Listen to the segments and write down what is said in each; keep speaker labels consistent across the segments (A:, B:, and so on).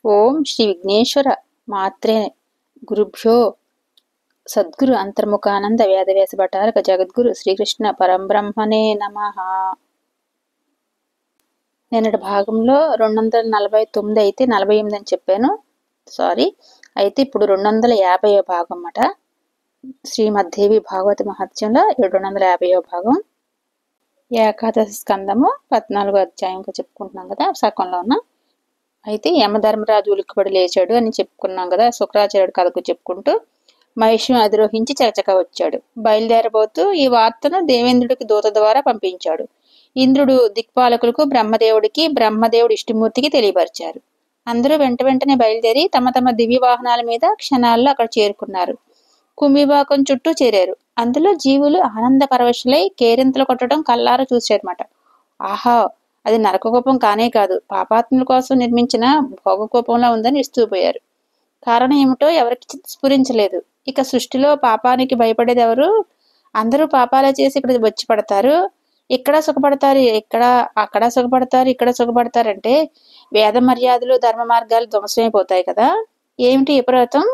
A: ఓం శ్రీ విఘ్నేశ్వర మాత్రే గురుభ్యో సద్గురు అంతర్ముఖానంద వేదవ్యాస భటారక జగద్గురు శ్రీకృష్ణ పరంబ్రహ్మణే నమః. నిన్నటి భాగంలో 249 అయితే 48 అని చెప్పాను, సారీ. అయితే ఇప్పుడు 250వ భాగం అన్నమాట. శ్రీమద్దేవి భాగవత మహత్యంలో 250వ భాగం, ఏకాదశ స్కందము 14వ అధ్యాయంగా చెప్పుకుంటున్నాం కదా, సకంలో ఉన్న. అయితే యమధర్మరాజు ఉలిక్కిపడి లేచాడు అని చెప్పుకున్నాం కదా, శుక్రాచార్యుడు కథకు చెప్పుకుంటూ మహిషం అధిరోహించి చకచక వచ్చాడు. బయలుదేరబోతూ ఈ వార్తను దేవేంద్రుడికి దూత ద్వారా పంపించాడు. ఇంద్రుడు దిక్పాలకులకు బ్రహ్మదేవుడి ఇష్టమూర్తికి తెలియపరిచారు. అందరూ వెంటనే బయలుదేరి తమ తమ దివ్య వాహనాల మీద క్షణాల్లో అక్కడ చేరుకున్నారు. కుంభిబాకం చుట్టూ చేరారు. అందులో జీవులు ఆనంద పరవశులై కేరింతలు కొట్టడం కల్లారా చూశారన్నమాట. ఆహా, అది నరకకోపం కానే కాదు, పాపాత్ముల కోసం నిర్మించిన భోగకోపంలా ఉందని ఇస్తూపోయారు. కారణం ఏమిటో ఎవరికి స్ఫురించలేదు. ఇక సృష్టిలో పాపానికి భయపడేది ఎవరు? అందరూ పాపాలే చేసి ఇక్కడ వచ్చి పడతారు, ఇక్కడ సుఖపడతారు, అక్కడ సుఖపడతారు, ఇక్కడ సుఖపడతారంటే వేద మర్యాదలు ధర్మ మార్గాలు ధ్వంసమైపోతాయి కదా. ఏమిటి విపరీతం?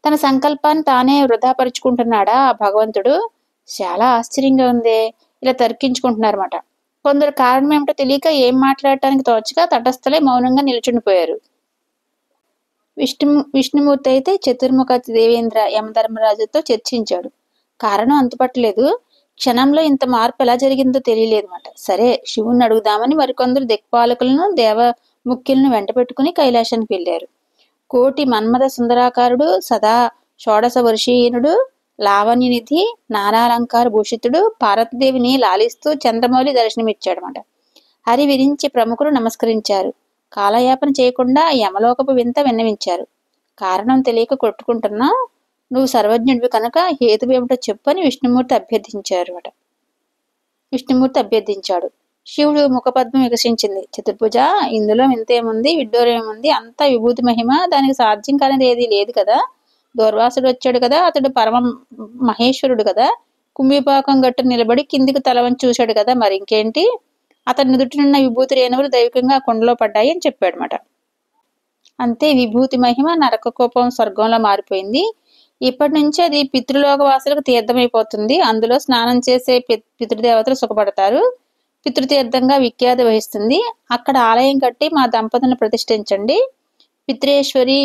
A: తన సంకల్పాన్ని తానే వృధాపరుచుకుంటున్నాడా ఆ భగవంతుడు? చాలా ఆశ్చర్యంగా ఉందే. ఇలా తర్కించుకుంటున్నారన్నమాట. కొందరు కారణం ఏమిటో తెలియక ఏం మాట్లాడటానికి తోచక తటస్థలే మౌనంగా నిల్చుండిపోయారు. విష్ణుమూర్తి అయితే చతుర్ముఖ దేవేంద్ర యమధర్మరాజుతో చర్చించాడు. కారణం అంతుపట్టలేదు. క్షణంలో ఇంత మార్పు ఎలా జరిగిందో తెలియలేదన్నమాట. సరే, శివుణ్ణి అడుగుదామని మరికొందరు దిక్పాలకులను దేవ ముఖ్యులను వెంట పెట్టుకుని కైలాసానికి వెళ్లారు. కోటి మన్మథ సుందరాకారుడు, సదా షోడశ వర్షీయునుడు, లావణ్యనిధి, నానాలంకార భూషితుడు పార్వతీదేవిని లాలిస్తూ చంద్రమౌళి దర్శనమిచ్చాడనమాట. హరి విరించి ప్రముఖులు నమస్కరించారు. కాలయాపన చేయకుండా యమలోకపు వింత విన్నవించారు. కారణం తెలియక కొట్టుకుంటున్నా, నువ్వు సర్వజ్ఞుడివి కనుక హేతువేమిటో చెప్పు అని విష్ణుమూర్తి అభ్యర్థించాడు. శివుడు ముఖపద్మం వికసించింది. చతుర్భుజ, ఇందులో వింతేముంది, విడ్డూరమేముంది? అంతా విభూతి మహిమ, దానికి సాధ్యం కానిది ఏది లేదు కదా. దూర్వాసుడు వచ్చాడు కదా, అతడు పరమ మహేశ్వరుడు కదా. కుంభిపాకం గట్టు నిలబడి కిందికి తలవంచి చూశాడు కదా, మరి ఇంకేంటి? అతని నుదుటినున్న విభూతి రేణువులు దైవికంగా కుండలో పడ్డాయి అని చెప్పాడనమాట. అంతే, విభూతి మహిమ నరక కోపం స్వర్గంలో మారిపోయింది. ఇప్పటి నుంచి అది పితృలోక వాసులకు తీర్థమైపోతుంది. అందులో స్నానం చేసే పితృదేవతలు సుఖపడతారు. పితృతీర్థంగా విఖ్యాతి వహిస్తుంది. అక్కడ ఆలయం కట్టి మా దంపతులను ప్రతిష్ఠించండి. పిత్రేశ్వరి